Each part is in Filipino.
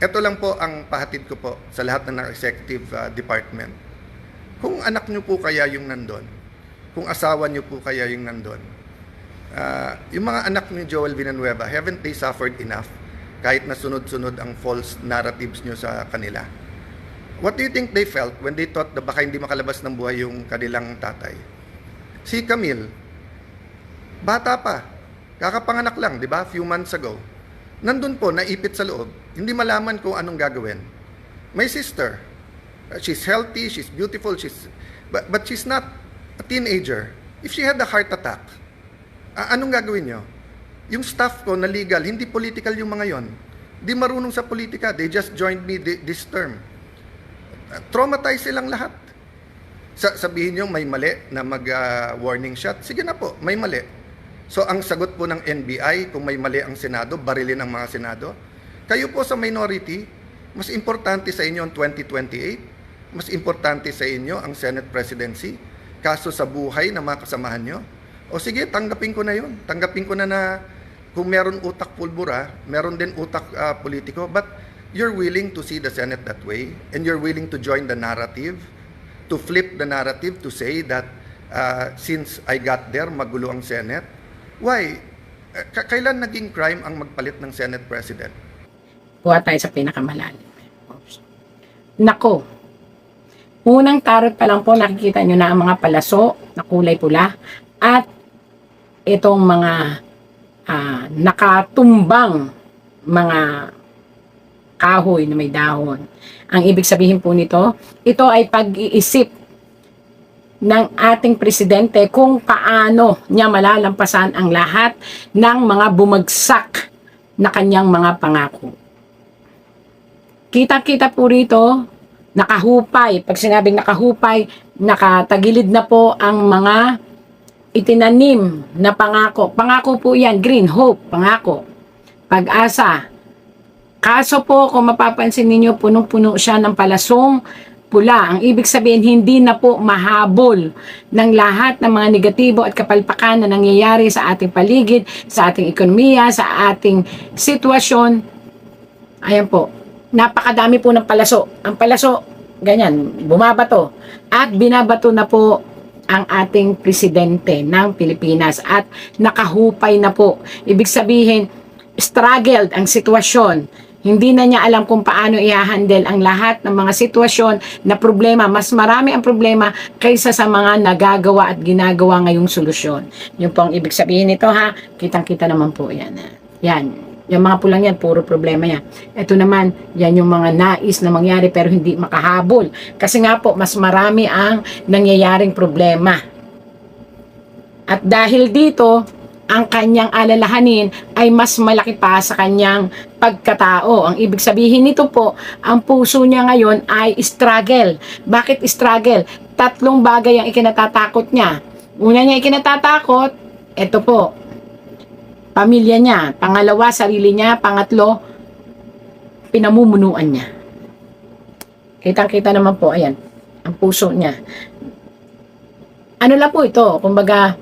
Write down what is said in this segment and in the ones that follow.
Ito lang po ang pahatid ko po sa lahat ng executive department. Kung anak nyo po kaya yung nandun, kung asawa nyo po kaya yung nandun, yung mga anak ni Joel Villanueva, haven't they suffered enough kahit na sunod-sunod ang false narratives nyo sa kanila? What do you think they felt when they thought na baka hindi makalabas ng buhay yung kanilang tatay? Si Camille, bata pa, kakapanganak lang, di ba? Few months ago. Nandun po, naipit sa loob, hindi malaman kung anong gagawin. My sister, she's healthy, she's beautiful, but she's not a teenager. If she had a heart attack, anong gagawin nyo? Yung staff ko na legal, hindi political yung mga yon. Di marunong sa politika, they just joined me this term. Traumatized silang lahat. Sabihin nyo may mali na mag-warning shot, sige na po, may mali. So ang sagot po ng NBI, kung may mali ang Senado, barilin ang mga Senado. Kayo po sa minority, mas importante sa inyo ang 2028, mas importante sa inyo ang Senate presidency, kaso sa buhay ng mga kasamahan nyo. O sige, tanggapin ko na yun. Tanggapin ko na kung meron utak pulbura, meron din utak politiko, but you're willing to see the Senate that way, and you're willing to join the narrative, to flip the narrative, to say that since I got there, magulo ang Senate. Why? Kailan naging crime ang magpalit ng Senate President? Kuha tayo sa pinakamalalim. Nako, unang tarot pa lang po, nakikita nyo na ang mga palaso na kulay pula at itong mga nakatumbang mga kahoy na may dahon. Ang ibig sabihin po nito, ito ay pag-iisip ng ating presidente kung paano niya malalampasan ang lahat ng mga bumagsak na kanyang mga pangako. Kita-kita po rito, nakahupay. Pag sinabing nakahupay, nakatagilid na po ang mga itinanim na pangako. Pangako po yan, green, hope, pangako, pag-asa. Kaso po, kung mapapansin ninyo, punong-puno siya ng palasong pula. Ang ibig sabihin, hindi na po mahabol ng lahat ng mga negatibo at kapalpakan na nangyayari sa ating paligid, sa ating ekonomiya, sa ating sitwasyon. Ayan po, napakadami po ng palaso. Ang palaso, ganyan, bumabato. At binabato na po ang ating presidente ng Pilipinas at nakahupay na po. Ibig sabihin, struggled ang sitwasyon. Hindi na niya alam kung paano i-handle ang lahat ng mga sitwasyon na problema. Mas marami ang problema kaysa sa mga nagagawa at ginagawa ngayong solusyon. Yung po ang ibig sabihin nito ha. Kitang-kita naman po yan. Yan. Yung mga pulang yan, puro problema yan. Ito naman, yan yung mga nais na mangyari pero hindi makahabol. Kasi nga po, mas marami ang nangyayaring problema. At dahil dito, ang kanyang alalahanin ay mas malaki pa sa kanyang pagkatao. Ang ibig sabihin nito po, ang puso niya ngayon ay struggle. Bakit struggle? Tatlong bagay ang ikinatatakot niya. Una niya ikinatatakot, ito po, pamilya niya. Pangalawa, sarili niya. Pangatlo, pinamumunuan niya. Kitang-kita naman po, ayan, ang puso niya. Ano lang po ito? Kumbaga,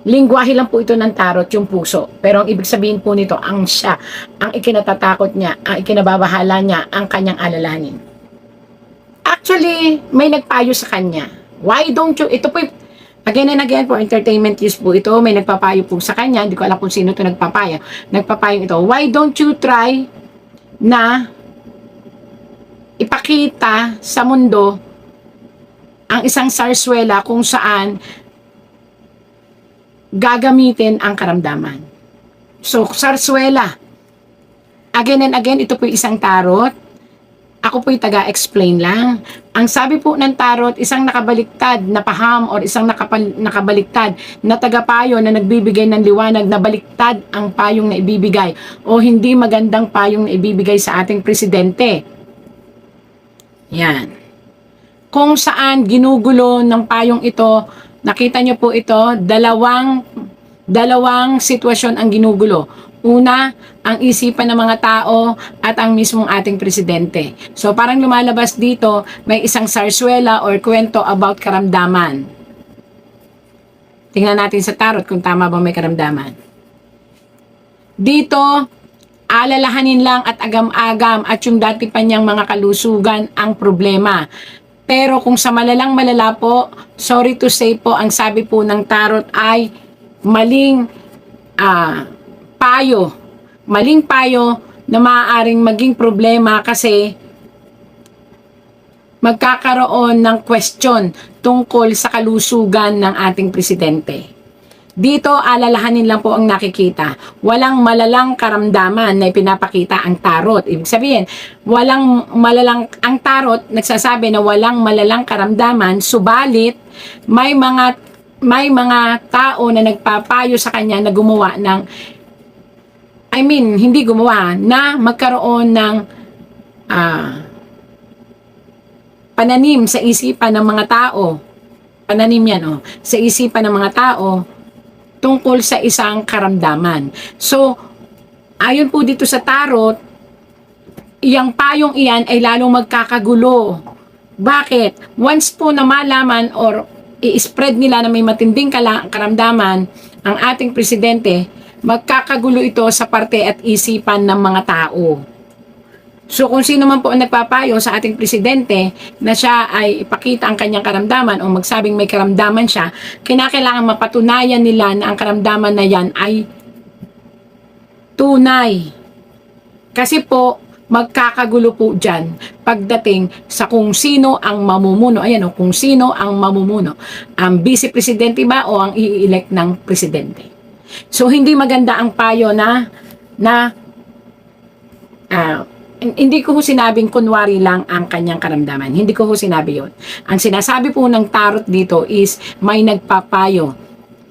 lingwahe lang po ito ng tarot, yung puso. Pero ang ibig sabihin po nito, ang siya, ang ikinatatakot niya, ang ikinababahala niya, ang kanyang alalahanin. Actually, may nagpayo sa kanya. Why don't you, ito po, again and again po, entertainment use po ito, may nagpapayo po sa kanya, hindi ko alam kung sino ito nagpapayo. Nagpapayo ito, why don't you try na ipakita sa mundo ang isang sarswela kung saan gagamitin ang karamdaman. So, sarswela. Again and again, ito po isang tarot. Ako po'y taga-explain lang. Ang sabi po ng tarot, isang nakabaliktad na paham or isang nakabaliktad na tagapayo na nagbibigay ng liwanag na baliktad ang payong na ibibigay o hindi magandang payong na ibibigay sa ating presidente. Yan. Kung saan ginugulo ng payong ito, nakita nyo po ito, dalawang sitwasyon ang ginugulo. Una, ang isipan ng mga tao at ang mismong ating presidente. So parang lumalabas dito, may isang sarswela or kwento about karamdaman. Tingnan natin sa tarot kung tama ba may karamdaman. Dito, alalahanin lang at agam-agam at yung dati pa niyang mga kalusugan ang problema. Pero kung sa malalang malala po, sorry to say po, ang sabi po ng tarot ay maling payo. Maling payo na maaaring maging problema kasi magkakaroon ng question tungkol sa kalusugan ng ating presidente. Dito, alalahanin lang po ang nakikita. Walang malalang karamdaman na ipinapakita ang tarot. Ibig sabihin, ang tarot nagsasabi na walang malalang karamdaman, subalit may mga tao na nagpapayo sa kanya na gumawa ng, hindi gumawa, na magkaroon ng pananim sa isipan ng mga tao. Pananim yan, sa isipan ng mga tao tungkol sa isang karamdaman. So, ayon po dito sa tarot, yung payong iyan ay lalong magkakagulo. Bakit? Once po na malaman or i-spread nila na may matinding karamdaman ang ating presidente, magkakagulo ito sa parte at isipan ng mga tao. So kung sino man po ang nagpapayo sa ating presidente na siya ay ipakita ang kanyang karamdaman o magsabing may karamdaman siya, kinakailangan mapatunayan nila na ang karamdaman na yan ay tunay. Kasi po, magkakagulo po dyan pagdating sa kung sino ang mamumuno. Ayan kung sino ang mamumuno. Ang vice presidente ba o ang i-elect ng presidente. So hindi maganda ang payo hindi ko sinabing kunwari lang ang kanyang karamdaman. Hindi ko sinabi yon. Ang sinasabi po ng tarot dito is may nagpapayo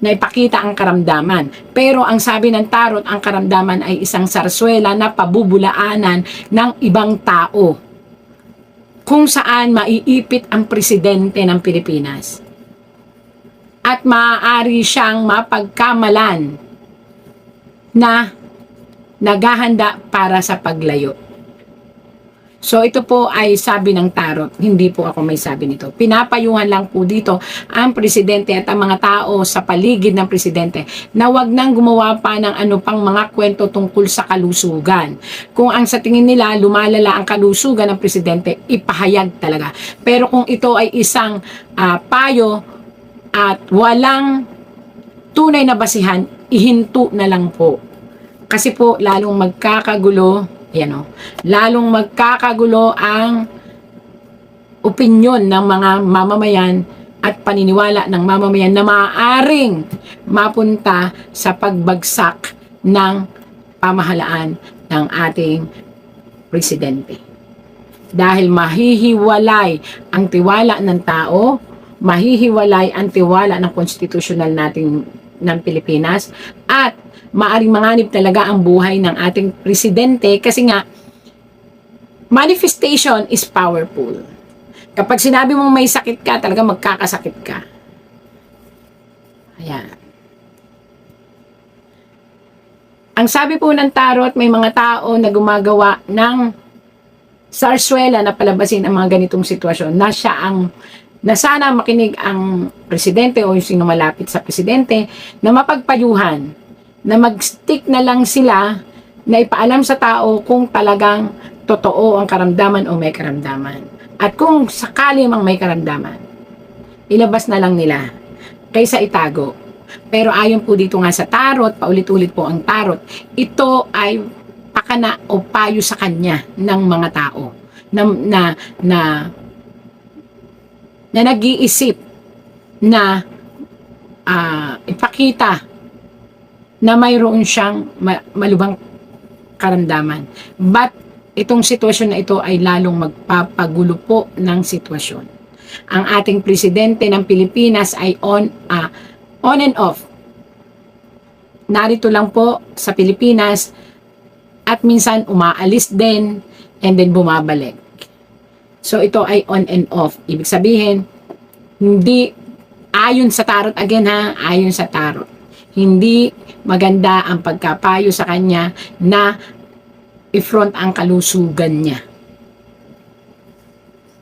na ipakita ang karamdaman. Pero ang sabi ng tarot, ang karamdaman ay isang sarswela na pabubulaanan ng ibang tao kung saan maiipit ang presidente ng Pilipinas. At maaari siyang mapagkamalan na naghahanda para sa paglayo. So ito po ay sabi ng tarot, hindi po ako may sabi nito. Pinapayuhan lang po dito ang presidente at ang mga tao sa paligid ng presidente na wag nang gumawa pa ng ano pang mga kwento tungkol sa kalusugan. Kung ang sa tingin nila lumalala ang kalusugan ng presidente, ipahayag talaga. Pero kung ito ay isang payo at walang tunay na basihan, ihinto na lang po. Kasi po lalong magkakagulo. Lalong magkakagulo ang opinyon ng mga mamamayan at paniniwala ng mamamayan na maaaring mapunta sa pagbagsak ng pamahalaan ng ating presidente. Dahil mahihiwalay ang tiwala ng tao, mahihiwalay ang tiwala ng konstitusyonal nating ng Pilipinas at maaring manganib talaga ang buhay ng ating presidente kasi nga manifestation is powerful. Kapag sinabi mong may sakit ka, talaga magkakasakit ka. Ayan. Ang sabi po ng tarot, may mga tao na gumagawa ng sarswela na palabasin ang mga ganitong sitwasyon na sana makinig ang presidente o yung sino malapit sa presidente na mapagpayuhan, na mag-stick na lang sila na ipaalam sa tao kung talagang totoo ang karamdaman o may karamdaman. At kung sakali mang may karamdaman, ilabas na lang nila kaysa itago. Pero ayon po dito nga sa tarot, paulit-ulit po ang tarot, ito ay pakana o payo sa kanya ng mga tao na nag-iisip na ipakita na mayroon siyang malubhang karamdaman. But itong sitwasyon na ito ay lalong magpapagulo po ng sitwasyon. Ang ating presidente ng Pilipinas ay on and off. Narito lang po sa Pilipinas at minsan umaalis din and then bumabalik. So ito ay on and off. Ibig sabihin, hindi ayon sa tarot ayon sa tarot. Hindi maganda ang pagkapayo sa kanya na i-front ang kalusugan niya.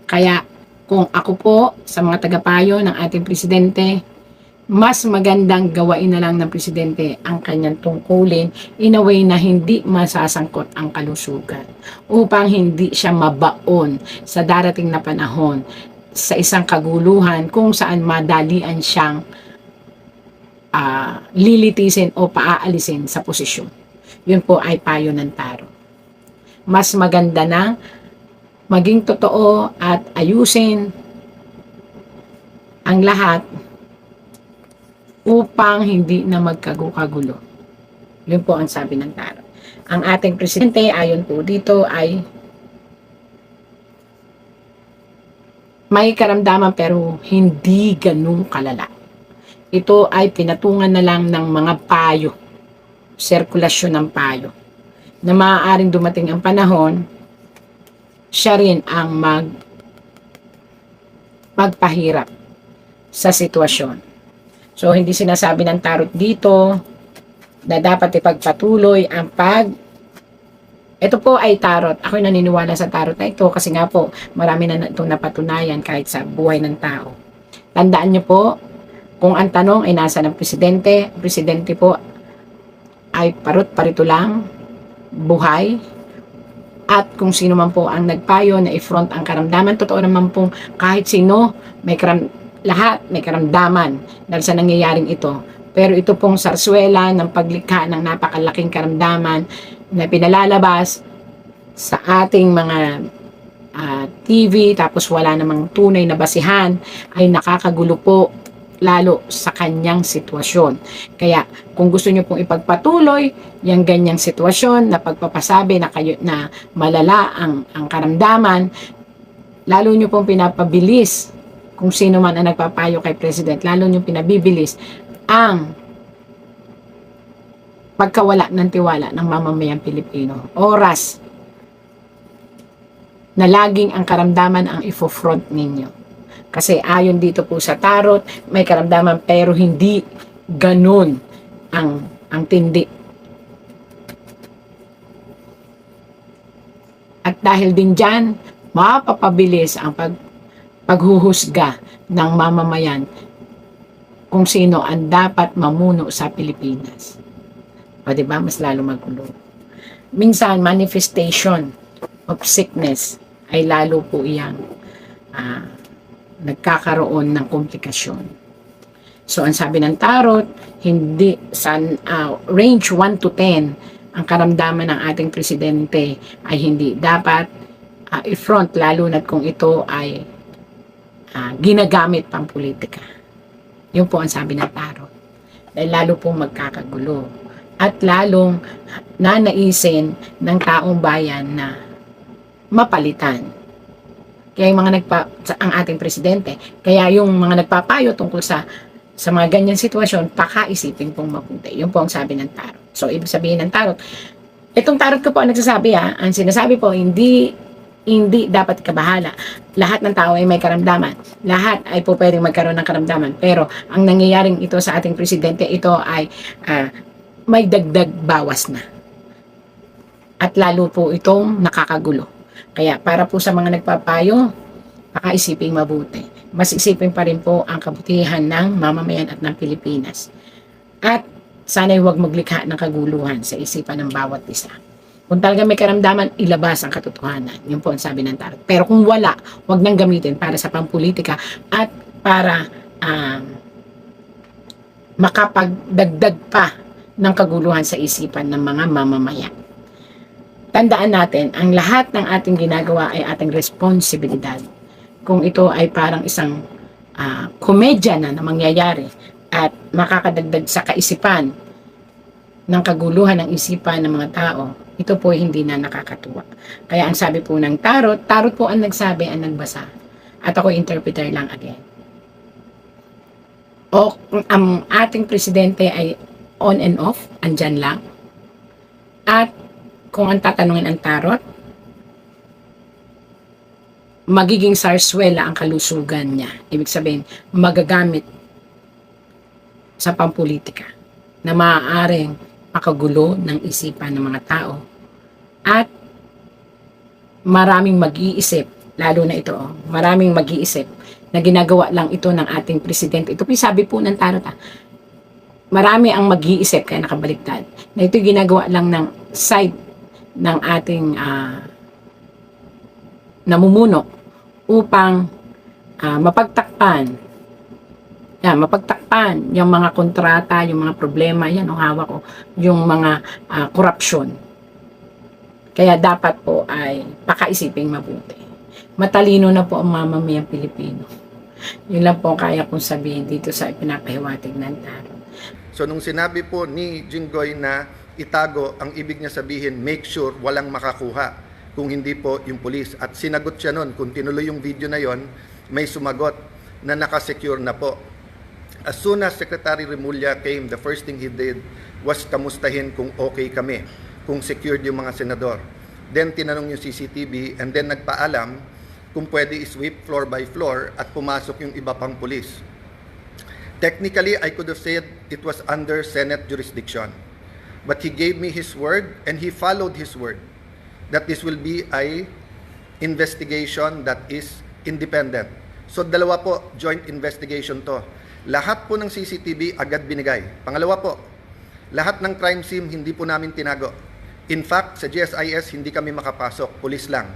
Kaya kung ako po sa mga tagapayo ng ating presidente, mas magandang gawain na lang ng presidente ang kanyang tungkulin in a way na hindi masasangkot ang kalusugan upang hindi siya mabaon sa darating na panahon sa isang kaguluhan kung saan madalian siyang lilitisin o paaalisin sa posisyon. Yun po ay payo ng tarot. Mas maganda na maging totoo at ayusin ang lahat upang hindi na magkagulo. Yun po ang sabi ng tarot. Ang ating presidente, ayon po dito, ay may karamdaman pero hindi ganun kalala. Ito ay pinatungan na lang ng mga payo, sirkulasyon ng payo, na maaaring dumating ang panahon, siya rin ang magpahirap sa sitwasyon. So, hindi sinasabi ng tarot dito na dapat ipagpatuloy ang ito po ay tarot. Ako'y naniniwala sa tarot na ito kasi nga po, marami na itong napatunayan kahit sa buhay ng tao. Tandaan niyo po, kung ang tanong ay nasa ng presidente, ang presidente po ay parito lang, buhay, at kung sino man po ang nagpayo na i-front ang karamdaman, totoo naman po kahit sino lahat may karamdaman dahil sa nangyayaring ito. Pero ito pong sarswela ng paglikha ng napakalaking karamdaman na pinalalabas sa ating mga TV tapos wala namang tunay na basihan ay nakakagulo po lalo sa kanyang sitwasyon. Kaya kung gusto nyo pong ipagpatuloy yung ganyang sitwasyon na pagpapasabi na kayo na malala ang karamdaman, lalo nyo pong pinapabilis kung sino man ang nagpapayo kay President, lalo nyo pinabibilis ang pagkawala ng tiwala ng mamamayang Pilipino. Oras na laging ang karamdaman ang ifo-front ninyo. Kasi ayon dito po sa tarot, may karamdaman pero hindi ganun ang tindi. At dahil din dyan, mapapabilis ang paghuhusga ng mamamayan kung sino ang dapat mamuno sa Pilipinas. O diba? Mas lalo magulo. Minsan, manifestation of sickness ay lalo po iyang nagkakaroon ng komplikasyon. So, ang sabi ng tarot, hindi sa range 1 to 10, ang karamdaman ng ating presidente ay hindi dapat i-front, lalo na kung ito ay ginagamit pang politika. Yun po ang sabi ng tarot. Dahil lalo pong magkakagulo. At lalong nanaisin ng taong bayan na mapalitan. Kaya yung mga ang ating presidente, kaya yung mga nagpapayo tungkol sa mga ganyan sitwasyon, pakaisipin pong mabuti. Yun po ang sabi ng tarot. So, ibig sabihin ng tarot, itong tarot ko po ang nagsasabi ang sinasabi po, hindi dapat kabahala. Lahat ng tao ay may karamdaman. Lahat ay po pwedeng magkaroon ng karamdaman. Pero, ang nangyayaring ito sa ating presidente, ito ay may dagdag bawas na. At lalo po itong nakakagulo. Kaya para po sa mga nagpapayo, pakaisiping mabuti. Mas isipin pa rin po ang kabutihan ng mamamayan at ng Pilipinas. At sana'y huwag maglikha ng kaguluhan sa isipan ng bawat isa. Kung talaga may karamdaman, ilabas ang katotohanan. Yun po ang sabi ng tarot. Pero kung wala, huwag nang gamitin para sa pampolitika at para makapagdagdag pa ng kaguluhan sa isipan ng mga mamamayan. Tandaan natin, ang lahat ng ating ginagawa ay ating responsibilidad. Kung ito ay parang isang komedya na mangyayari at makakadagdag sa kaisipan ng kaguluhan ng isipan ng mga tao, ito po hindi na nakakatuwa. Kaya ang sabi po ng tarot po ang nagsabi, ang nagbasa. At ako interpreter lang again. O ang ating presidente ay on and off, andyan lang. At kung ang tatanungin ang tarot, magiging sarswela ang kalusugan niya. Ibig sabihin, magagamit sa pampolitika na maaaring makagulo ng isipan ng mga tao. At maraming mag-iisip, lalo na ito, maraming mag-iisip na ginagawa lang ito ng ating presidente. Ito po yung sabi po ng tarot. Marami ang mag-iisip kaya nakabaliktad na ito ginagawa lang ng side ng ating namumuno upang mapagtakpan yung mga kontrata, yung mga problema, yan ang hawak ko, yung mga korupsyon. Kaya dapat po ay pakaisiping mabuti. Matalino na po ang mamamayang Pilipino. Yun lang po ang kaya kong sabihin dito sa ipinapahiwatig ng tarot. So nung sinabi po ni Jinggoy na itago, ang ibig niya sabihin, make sure walang makakuha kung hindi po yung pulis. At sinagot siya nun, kung tinuloy yung video na yon, may sumagot na nakasecure na po. As soon as Secretary Remulla came, the first thing he did was kamustahin kung okay kami, kung secured yung mga senador. Then tinanong yung CCTV and then nagpaalam kung pwede i-sweep floor by floor at pumasok yung iba pang pulis. Technically, I could have said it was under Senate jurisdiction. But he gave me his word and he followed his word that this will be a investigation that is independent. So dalawa po, joint investigation to. Lahat po ng CCTV agad binigay. Pangalawa po, lahat ng crime scene hindi po namin tinago. In fact, sa GSIS hindi kami makapasok, pulis lang.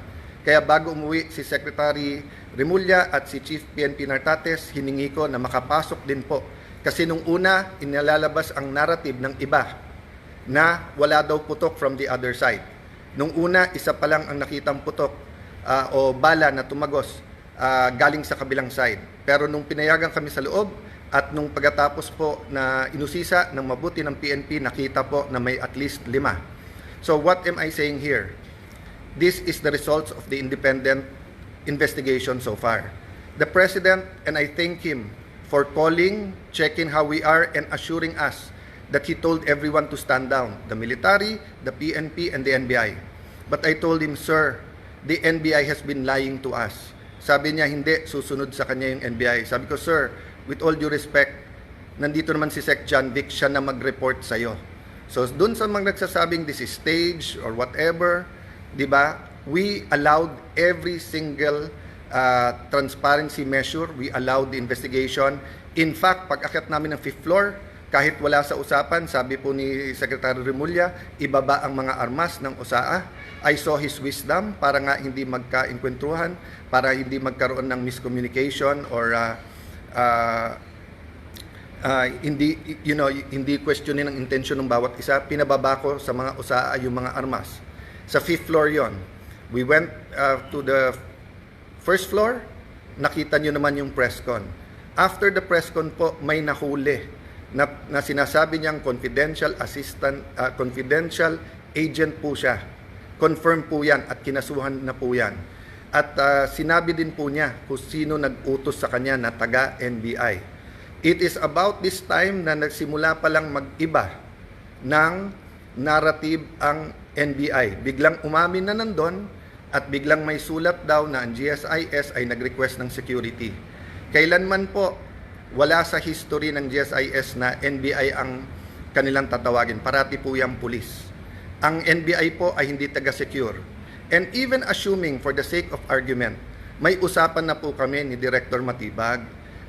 Kaya bago umuwi si Secretary Remulla at si Chief PNP Nartates, hiningi ko na makapasok din po. Kasi nung una, inilalabas ang narrative ng iba na wala daw putok from the other side. Nung una, isa pa lang ang nakitang putok o bala na tumagos galing sa kabilang side. Pero nung pinayagan kami sa loob at nung pagkatapos po na inusisa ng mabuti ng PNP, nakita po na may at least 5. So what am I saying here? This is the results of the independent investigation so far. The President, and I thank him for calling, checking how we are, and assuring us that he told everyone to stand down, the military, the PNP, and the NBI. But I told him, sir, the NBI has been lying to us. Sabi niya, hindi, susunod sa kanya yung NBI. Sabi ko, sir, with all due respect, nandito naman si Sec. John Vic, siya na mag-report sa'yo. So, dun sa mga nagsasabing this is stage or whatever, di ba, we allowed every single transparency measure, we allowed the investigation. In fact, pag-akyat namin ng 5th floor, kahit wala sa usapan, sabi po ni Secretary Remulla, ibaba ang mga armas ng OSAA. I saw his wisdom para nga hindi magka-inkwentuhan, para hindi magkaroon ng miscommunication or hindi questionin ang intensyon ng bawat isa. Pinababa ko sa mga OSAA yung mga armas. Sa 5th floor yon. We went to the first floor, nakita nyo naman yung press con. After the press con po, may nahuli na sinasabi niyang confidential assistant, confidential agent po siya. Confirm po yan at kinasuhan na po yan. At sinabi din po niya kung sino nag-utos sa kanya na taga-NBI. It is about this time na nagsimula pa lang mag-iba ng narrative ang NBI. Biglang umamin na nandun at biglang may sulat daw na ang GSIS ay nag-request ng security. Kailanman po, wala sa history ng GSIS na NBI ang kanilang tatawagin. Parati po yung pulis. Ang NBI po ay hindi taga-secure. And even assuming for the sake of argument, may usapan na po kami ni Director Matibag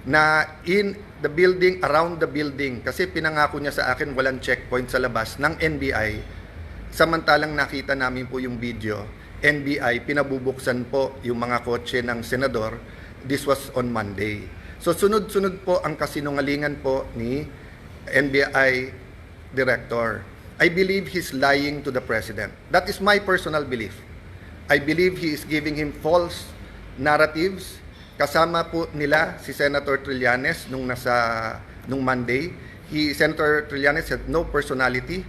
na in the building, around the building, kasi pinangako niya sa akin walang checkpoint sa labas ng NBI. Samantalang nakita namin po yung video, NBI, pinabubuksan po yung mga kotse ng senador. This was on Monday. So sunod-sunod po ang kasinungalingan po ni NBI Director. I believe he's lying to the President. That is my personal belief. I believe he is giving him false narratives. Kasama po nila si Senator Trillanes nung Monday. Senator Trillanes had no personality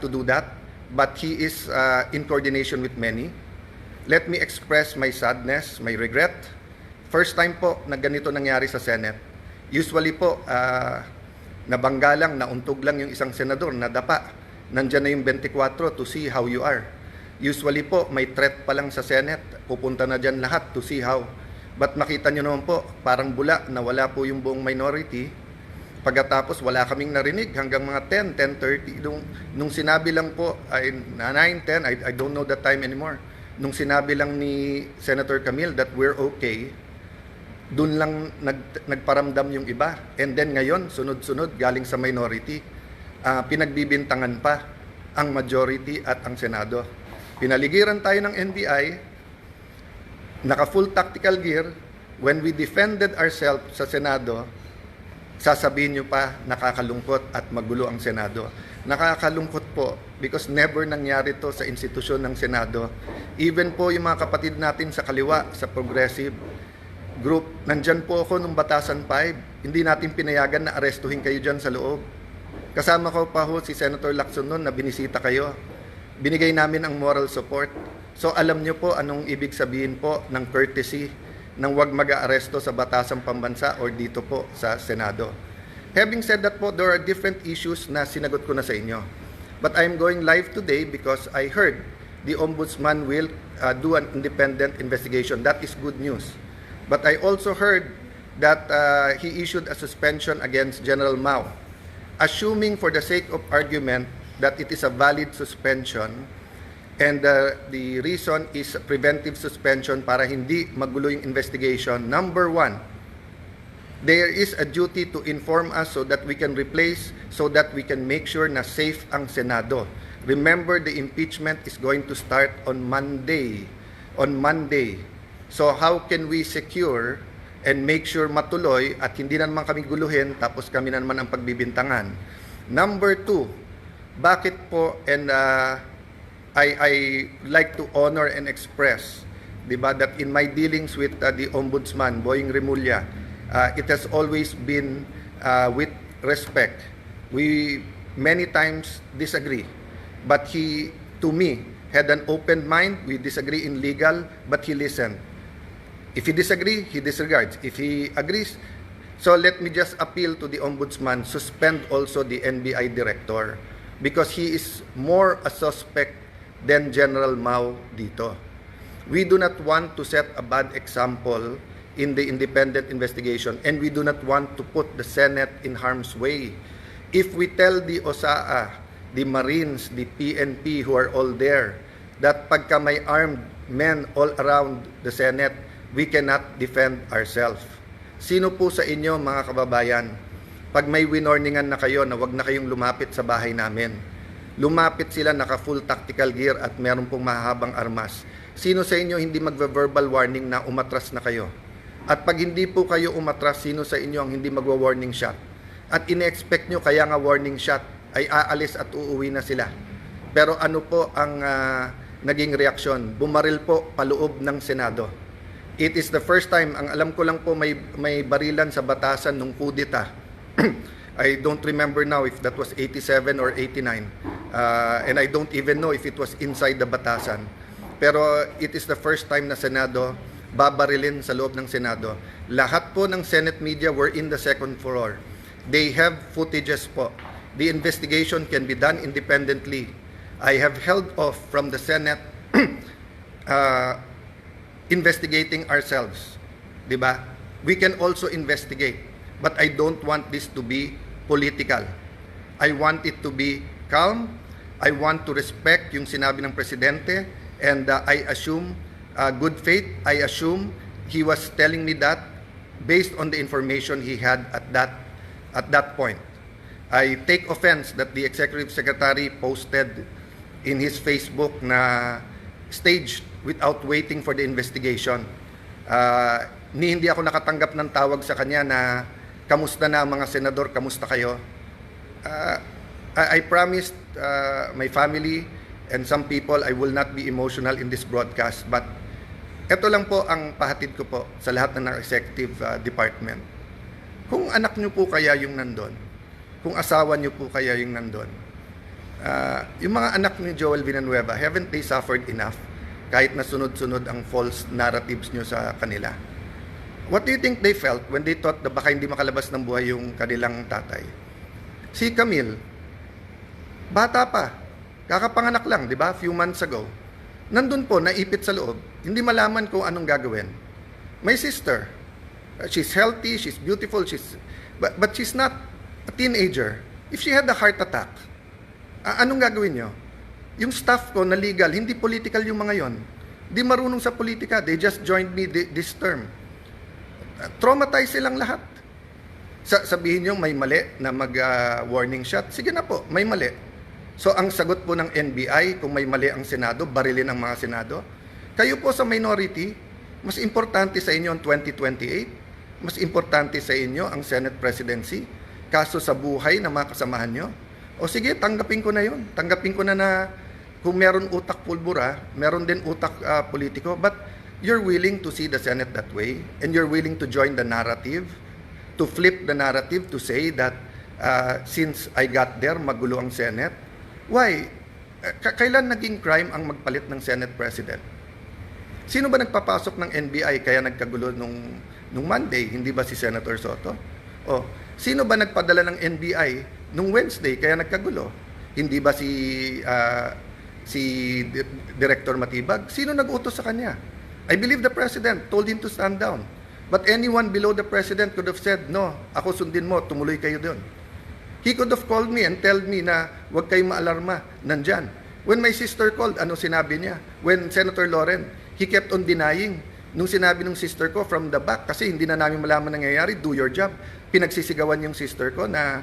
to do that, but he is in coordination with many. Let me express my sadness, my regret. First time po na ganito nangyari sa Senate. Usually po, nabangga lang, nauntog lang yung isang senador, nadapa. Nandyan na yung 24 to see how you are. Usually po, may threat pa lang sa Senate, pupunta na dyan lahat to see how. But makita nyo naman po, parang bula na wala po yung buong minority. Pagkatapos, wala kaming narinig hanggang mga 10, 10:30. Nung sinabi lang po, ay 9, 10, I don't know the time anymore. Nung sinabi lang ni Senator Camille that we're okay, Doon lang nagparamdam yung iba. And then ngayon, sunod-sunod, galing sa minority, pinagbibintangan pa ang majority at ang Senado. Pinaligiran tayo ng NBI, naka-full tactical gear. When we defended ourselves sa Senado, sasabihin nyo pa nakakalungkot at magulo ang Senado. Nakakalungkot po because never nangyari to sa institusyon ng Senado. Even po yung mga kapatid natin sa kaliwa, sa progressive group, nandyan po ako nung Batasan 5. Hindi natin pinayagan na arestuhin kayo dyan sa loob. Kasama ko pa ho si Senator Lacson noon na binisita kayo. Binigay namin ang moral support. So alam nyo po anong ibig sabihin po ng courtesy nang wag mag-aaresto sa Batasang Pambansa or dito po sa Senado. Having said that po, there are different issues na sinagot ko na sa inyo. But I'm going live today because I heard the Ombudsman will do an independent investigation. That is good news. But I also heard that he issued a suspension against General Mao. Assuming for the sake of argument that it is a valid suspension, and the reason is preventive suspension para hindi magulo yung investigation. Number one, there is a duty to inform us so that we can replace, so that we can make sure na safe ang Senado. Remember, the impeachment is going to start on Monday. So how can we secure and make sure matuloy at hindi na naman kami guluhin tapos kami na naman ang pagbibintangan? Number two, bakit po, and I like to honor and express, diba, that in my dealings with the Ombudsman, Boying Remulla, it has always been with respect. We many times disagree, but he, to me, had an open mind. We disagree in legal, but he listened. If he disagree, he disregards. If he agrees, so let me just appeal to the Ombudsman, suspend also the NBI director, because he is more a suspect than General Mao dito. We do not want to set a bad example in the independent investigation, and we do not want to put the Senate in harm's way. If we tell the OSAA, the Marines, the PNP who are all there, that pagka may armed men all around the Senate, we cannot defend ourselves. Sino po sa inyo, mga kababayan, pag may winorningan na kayo na wag na kayong lumapit sa bahay namin, lumapit sila naka-full tactical gear at meron pong mahabang armas. Sino sa inyo hindi magve-verbal warning na umatras na kayo? At pag hindi po kayo umatras, sino sa inyo ang hindi magwa-warning shot? At ine-expect nyo kaya nga warning shot ay aalis at uuwi na sila. Pero ano po ang naging reaksyon? Bumaril po paloob ng Senado. It is the first time, ang alam ko lang po may barilan sa Batasan nung kudeta. I don't remember now if that was 87 or 89. And I don't even know if it was inside the Batasan. Pero it is the first time na Senado babarilin sa loob ng Senado. Lahat po ng Senate media were in the second floor. They have footages po. The investigation can be done independently. I have held off from the Senate investigating ourselves. Diba? We can also investigate. But I don't want this to be political. I want it to be calm. I want to respect yung sinabi ng Presidente, and I assume good faith. I assume he was telling me that based on the information he had at that point. I take offense that the Executive Secretary posted in his Facebook na staged without waiting for the investigation. Hindi ako nakatanggap ng tawag sa kanya na kamusta na mga senador, kamusta kayo? I promised my family and some people I will not be emotional in this broadcast, but ito lang po ang pahatid ko po sa lahat ng executive department. Kung anak nyo po kaya yung nandun, kung asawa nyo po kaya yung nandun, yung mga anak ni Joel Villanueva, haven't they suffered enough kahit na sunod-sunod ang false narratives nyo sa kanila? What do you think they felt when they thought na baka hindi makalabas ng buhay yung kanilang tatay? Si Camille, bata pa, kakapanganak lang, di ba? Few months ago. Nandun po, naipit sa loob. Hindi malaman kung anong gagawin. My sister, she's healthy, she's beautiful, but she's not a teenager. If she had a heart attack, anong gagawin nyo? Yung staff ko na legal, hindi political yung mga yon. Di marunong sa politika. They just joined me this term. traumatize silang lahat. Sabihin nyo may mali na mag-warning shot, sige na po, may mali. So ang sagot po ng NBI, kung may mali ang Senado, barilin ang mga Senado. Kayo po sa minority, mas importante sa inyo ang 2028, mas importante sa inyo ang Senate presidency, kaso sa buhay ng mga kasamahan nyo. O sige, tanggapin ko na yun. Tanggapin ko na kung meron utak pulbura, meron din utak politiko, but you're willing to see the Senate that way, and you're willing to join the narrative, to flip the narrative, to say that since I got there, magulo ang Senate. Why? Kailan naging crime ang magpalit ng Senate President? Sino ba nagpapasok ng NBI kaya nagkagulo nung Monday? Hindi ba si Senator Soto? O, sino ba nagpadala ng NBI nung Wednesday kaya nagkagulo? Hindi ba si Director Matibag? Sino nag-utos sa kanya? I believe the President told him to stand down. But anyone below the President could have said, no, ako sundin mo, tumuloy kayo doon. He could have called me and told me na huwag kayong maalarma, nandyan. When my sister called, ano sinabi niya? When Senator Loren, he kept on denying. Nung sinabi ng sister ko from the back, kasi hindi na namin malaman nangyayari, do your job. Pinagsisigawan yung sister ko na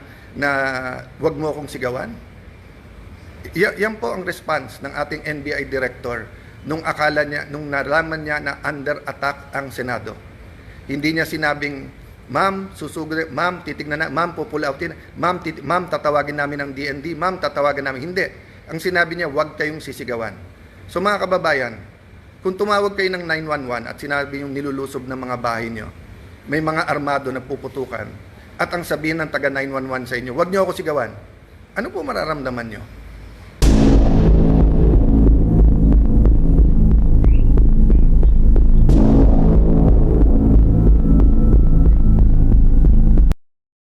huwag mo akong sigawan. Yan po ang response ng ating NBI director nung akala niya, nung nalaman niya na under attack ang Senado. Hindi niya sinabing, ma'am, susugod, ma'am, titignan na, ma'am, pupull outin, ma'am, tatawagin namin ng DND, ma'am, tatawagin namin. Hindi. Ang sinabi niya, huwag kayong sisigawan. So mga kababayan, kung tumawag kayo ng 911 at sinabi yung nilulusob ng mga bahay niyo, may mga armado na puputukan, at ang sabihin ng taga 911 sa inyo, huwag niyo ako sigawan, ano po mararamdaman niyo?